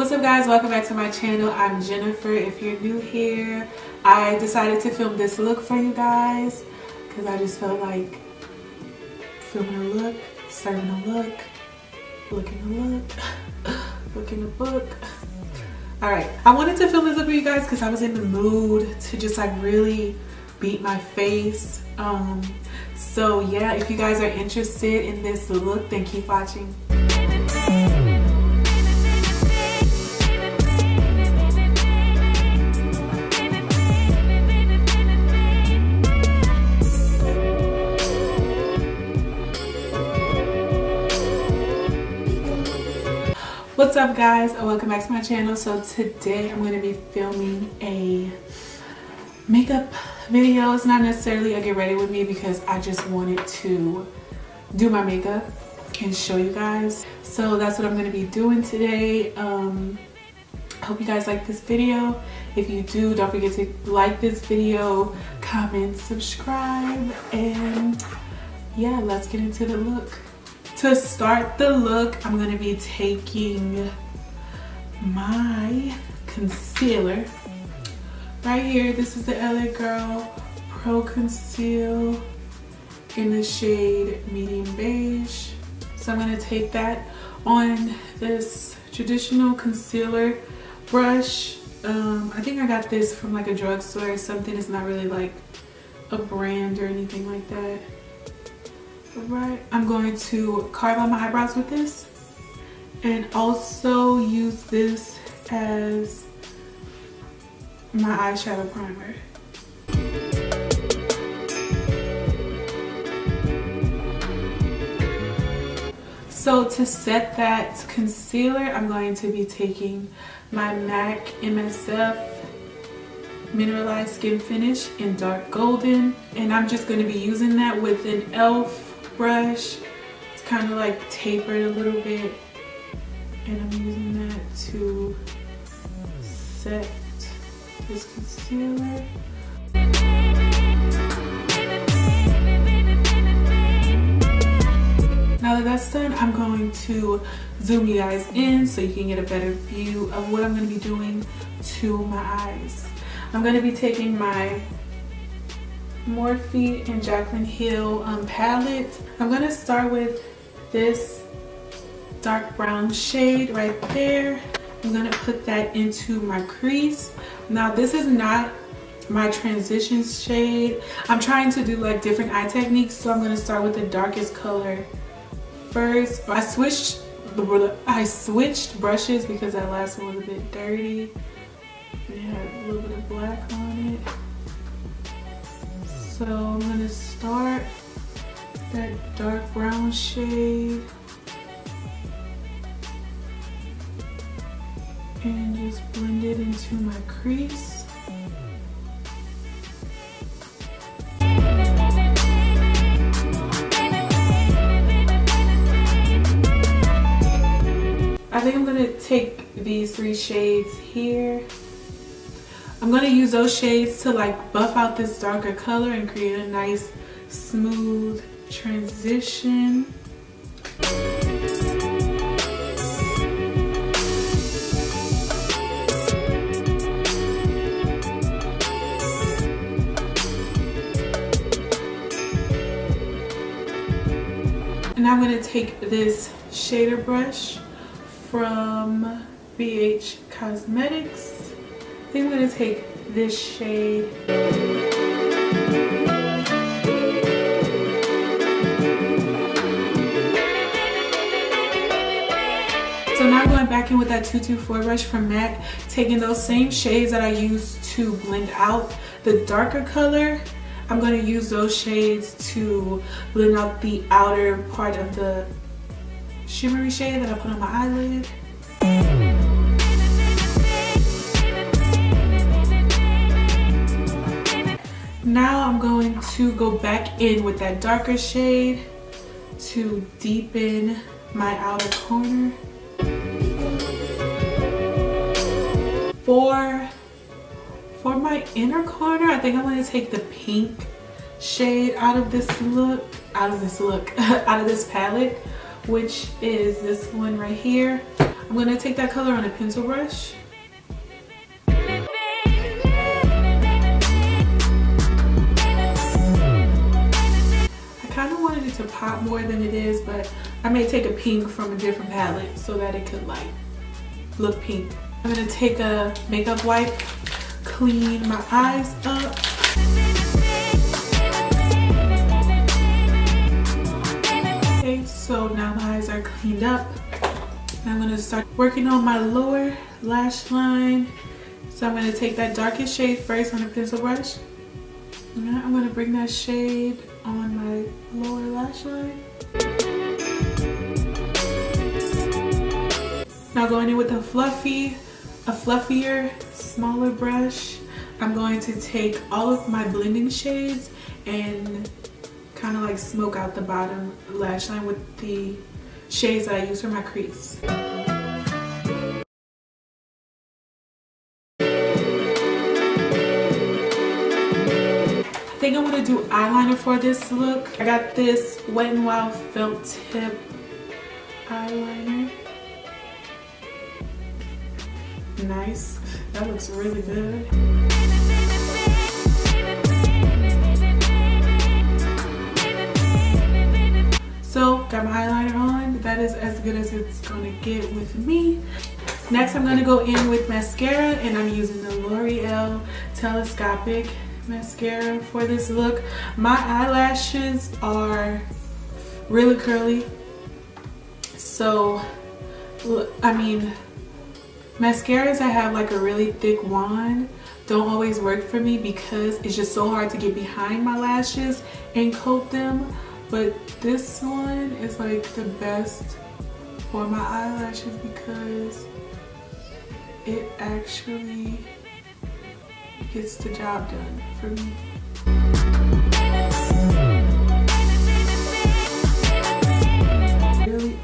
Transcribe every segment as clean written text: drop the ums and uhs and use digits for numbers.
What's up guys, welcome back to my channel. I'm Jennifer. If you're new here, I decided to film this look for you guys because I just felt like filming a look, serving a look, looking a look, looking a book. Alright, I wanted to film this look for you guys because I was in the mood to just like really beat my face. So yeah, if you guys are interested in this look, then keep watching. What's up guys, and welcome back to my channel. So today I'm going to be filming a makeup video. It's not necessarily a get ready with me because I just wanted to do my makeup and show you guys. So that's what I'm going to be doing today. I hope you guys like this video. If you do, don't forget to like this video, comment, subscribe, and yeah, let's get into the look. To start the look, I'm going to be taking my concealer right here. This is the LA Girl Pro Conceal in the shade medium beige. So I'm going to take that on this traditional concealer brush. I think I got this from like a drugstore or something. It's not really like a brand or anything like that. Alright, I'm going to carve out my eyebrows with this and also use this as my eyeshadow primer. So to set that concealer, I'm going to be taking my MAC MSF Mineralized Skin Finish in dark golden, and I'm just going to be using that with an e.l.f. brush. It's kind of like tapered a little bit, and I'm using that to set this concealer. Now that that's done, I'm going to zoom you guys in so you can get a better view of what I'm going to be doing to my eyes. I'm going to be taking my Morphe and Jaclyn Hill palette. I'm going to start with this dark brown shade right there. I'm going to put that into my crease. Now this is not my transition shade. I'm trying to do like different eye techniques, so I'm going to start with the darkest color first. I switched brushes because that last one was a bit dirty. It had a little bit of black on it. So I'm going to start that dark brown shade and just blend it into my crease. I think I'm going to take these three shades here. I'm going to use those shades to like buff out this darker color and create a nice smooth transition. And I'm going to take this shader brush from BH Cosmetics. I think I'm going to take this shade. So now I'm going back in with that 224 brush from MAC, taking those same shades that I used to blend out the darker color. I'm going to use those shades to blend out the outer part of the shimmery shade that I put on my eyelid. Now I'm going to go back in with that darker shade to deepen my outer corner. For my inner corner, I think I'm going to take the pink shade out of this palette, which is this one right here. I'm I'm gonna take that color on a pencil brush. I kind of wanted it to pop more than it is, but I may take a pink from a different palette so that it could like look pink. I'm gonna take a makeup wipe, clean my eyes up. Okay, so now my eyes are cleaned up. I'm gonna start working on my lower lash line. So I'm gonna take that darkest shade first on a pencil brush. And I'm gonna bring that shade on my lower lash line. Now going in with a fluffier, smaller brush, I'm going to take all of my blending shades and kind of like smoke out the bottom lash line with the shades that I use for my crease. I think I'm gonna do eyeliner for this look. I got this Wet n Wild felt tip eyeliner. Nice, that looks really good. So got my eyeliner on. That is as good as it's gonna get with me. Next I'm gonna go in with mascara, and I'm using the L'Oreal Telescopic mascara for this look. My eyelashes are really curly, so I mean, mascaras that have like a really thick wand don't always work for me because it's just so hard to get behind my lashes and coat them. But this one is like the best for my eyelashes because it actually gets the job done for me. Really?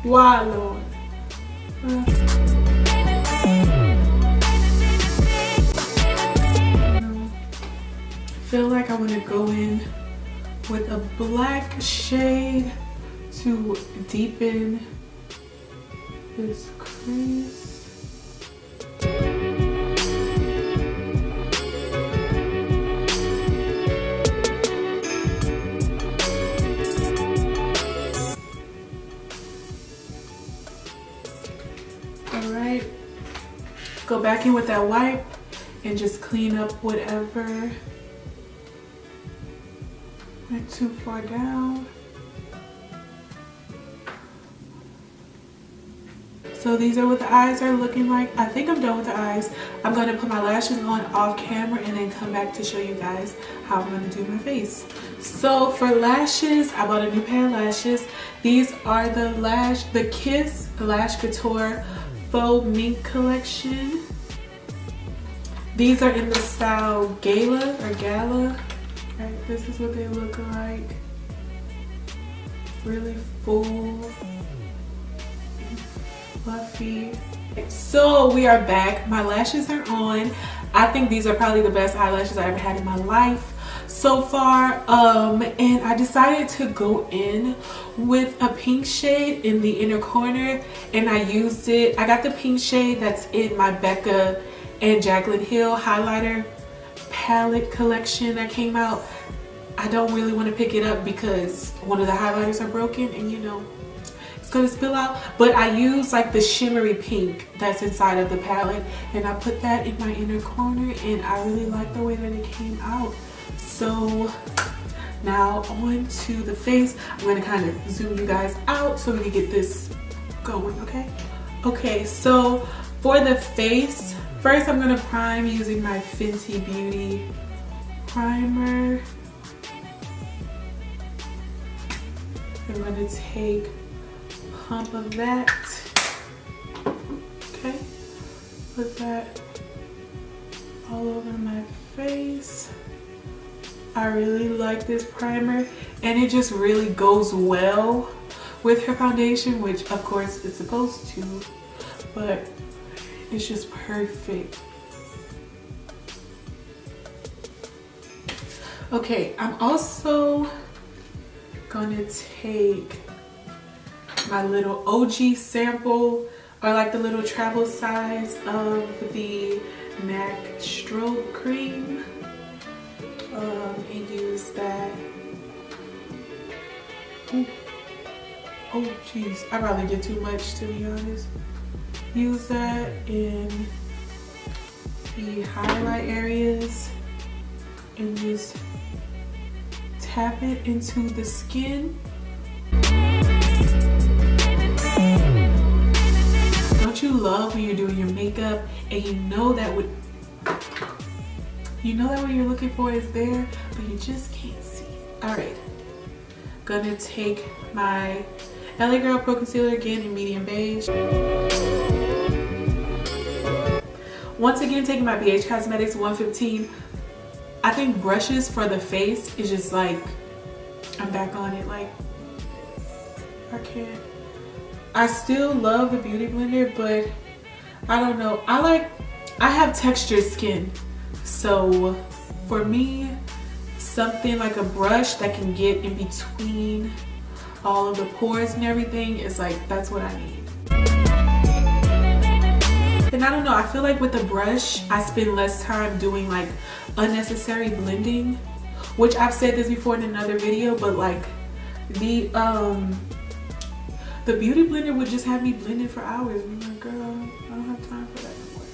Why, Lord? Feel like I want to go in with a black shade to deepen this crease. Alright, go back in with that wipe and just clean up whatever went too far down. So these are what the eyes are looking like. I think I'm done with the eyes. I'm going to put my lashes on off camera and then come back to show you guys how I'm going to do my face. So for lashes, I bought a new pair of lashes. These are the Kiss Lash Couture Faux Mink collection. These are in the style Gala or Gala. Right, this is what they look like. Really full, fluffy. So we are back. My lashes are on. I think these are probably the best eyelashes I ever had in my life so far. And I decided to go in with a pink shade in the inner corner, and I used it. I got the pink shade that's in my Becca and Jaclyn Hill highlighter palette collection that came out. I don't really want to pick it up because one of the highlighters are broken and you know it's gonna spill out, but I use like the shimmery pink that's inside of the palette, and I put that in my inner corner, and I really like the way that it came out. So now on to the face. I'm gonna kind of zoom you guys out so we can get this going. Okay, so for the face, first I'm gonna prime using my Fenty Beauty primer. I'm gonna take a pump of that. Okay, put that all over my face. I really like this primer, and it just really goes well with her foundation, which of course it's supposed to, but it's just perfect. Okay, I'm also Gonna take my little OG sample, or like the little travel size of the MAC Strobe Cream, and use that. Ooh. Oh jeez, I probably did too much, to be honest. Use that in the highlight areas and just tap it into the skin. Don't you love when you're doing your makeup and you know that what you're looking for is there, but you just can't see it? All right, gonna take my LA Girl Pro Concealer again in medium beige. Once again, taking my BH Cosmetics 115. I think brushes for the face is just like, I'm back on it, like, I can't. I still love the Beauty Blender, but I don't know. I have textured skin. So for me, something like a brush that can get in between all of the pores and everything is like, that's what I need. And I don't know, I feel like with the brush, I spend less time doing like unnecessary blending, which I've said this before in another video, but like the Beauty Blender would just have me blending for hours. I'm like, girl, I don't have time for that anymore.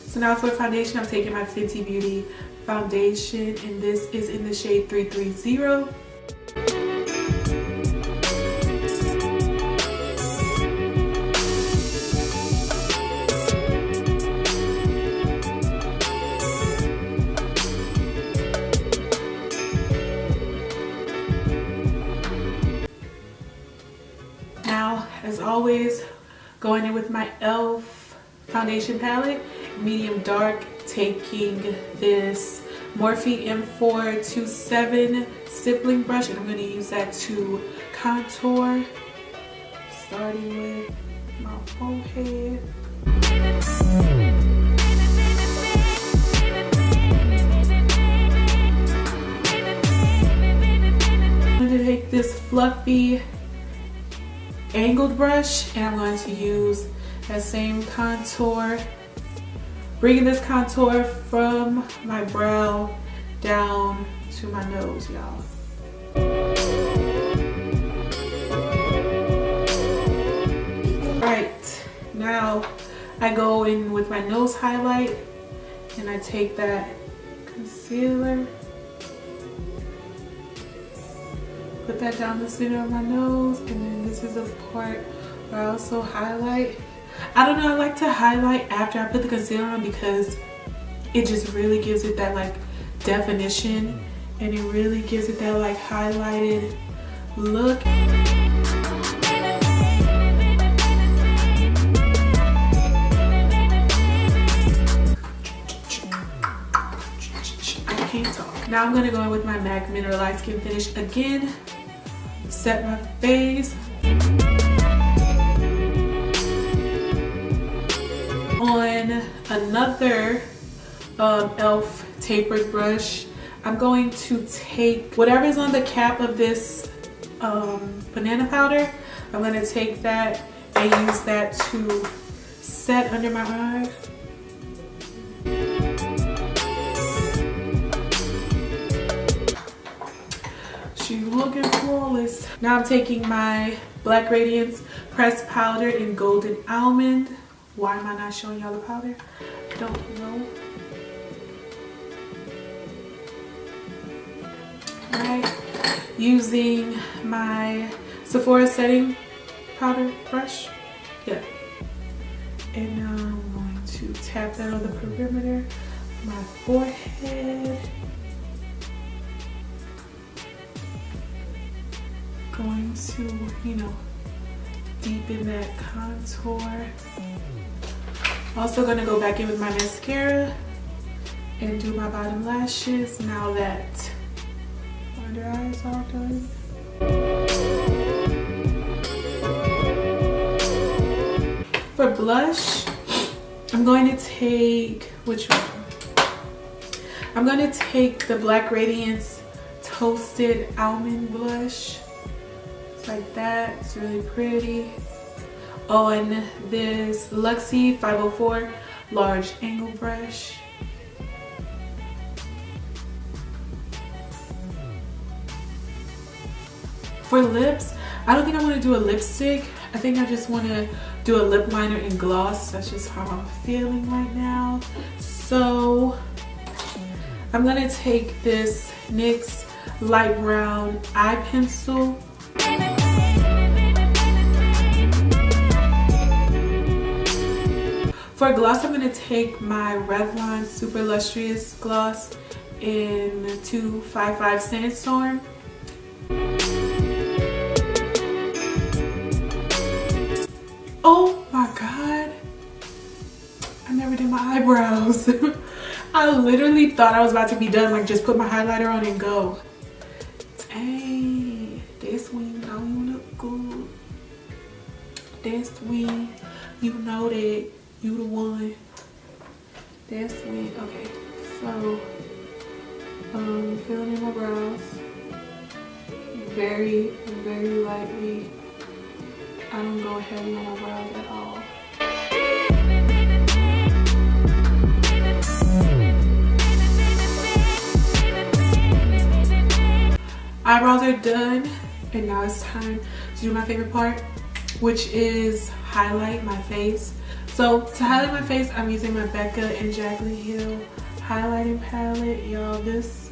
So now for foundation, I'm taking my Fenty Beauty foundation, and this is in the shade 330. As always, going in with my e.l.f. foundation palette, medium dark, taking this Morphe M427 stippling brush, and I'm going to use that to contour, starting with my forehead. I'm going to take this fluffy angled brush, and I'm going to use that same contour, bringing this contour from my brow down to my nose, y'all. Alright, now I go in with my nose highlight, and I take that concealer, put that down the center of my nose, and then this is the part where I also highlight. I don't know, I like to highlight after I put the concealer on because it just really gives it that like definition, and it really gives it that like highlighted look. I can't talk. Now I'm gonna go in with my MAC Mineralized Skin Finish again. Set my face. On another e.l.f. tapered brush, I'm going to take whatever's on the cap of this banana powder. I'm going to take that and use that to set under my eyes. She's looking flawless. Now I'm taking my Black Radiance pressed powder in Golden Almond. Why am I not showing y'all the powder? Don't know. Alright, using my Sephora setting powder brush. Yeah. And now I'm going to tap that on the perimeter of my forehead. Going to, you know, deepen that contour. Also gonna go back in with my mascara and do my bottom lashes now that my under eye is all done. For blush, I'm going to take, which one? I'm going to take the Black Radiance Toasted Almond Blush. like that. It's really pretty. On this Luxie 504 large angle brush. For lips, I don't think I want to do a lipstick. I think I just want to do a lip liner and gloss. That's just how I'm feeling right now. So I'm going to take this NYX light brown eye pencil. For gloss, I'm going to take my Revlon Super Lustrous Gloss in 255 Sandstorm. Oh my god, I never did my eyebrows. I literally thought I was about to be done, like just put my highlighter on and go. Dang, that's when you know you look good. That's when you know that you the one. That's when, okay, so filling in my brows very, very lightly. I don't go heavy on my brows at all. Eyebrows are done, and now it's time to do my favorite part, which is highlight my face. So to highlight my face, I'm using my Becca and Jaclyn Hill highlighting palette. Y'all, this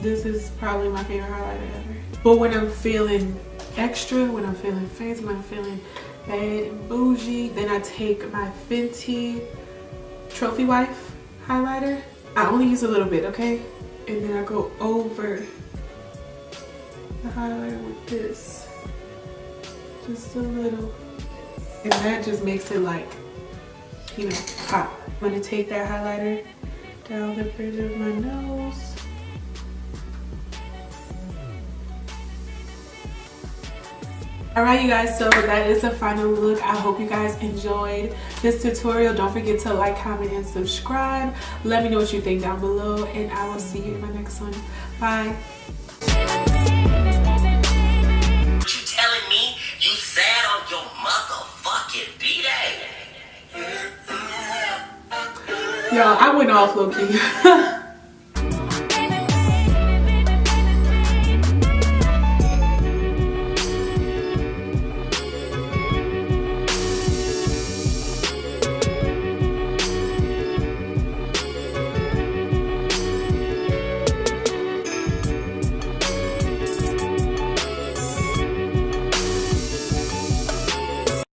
is probably my favorite highlighter ever. But when I'm feeling extra, when I'm feeling fancy, when I'm feeling bad and bougie, then I take my Fenty Trophy Wife highlighter. I only use a little bit, okay? And then I go over the highlighter with this, just a little, and that just makes it like, you know, pop. I'm gonna take that highlighter down the bridge of my nose. Alright you guys, so that is the final look. I hope you guys enjoyed this tutorial. Don't forget to like, comment, and subscribe. Let me know what you think down below, and I will see you in my next one. Bye. What you telling me? You sat on your motherfucking B-Day. Y'all, I went off low-key.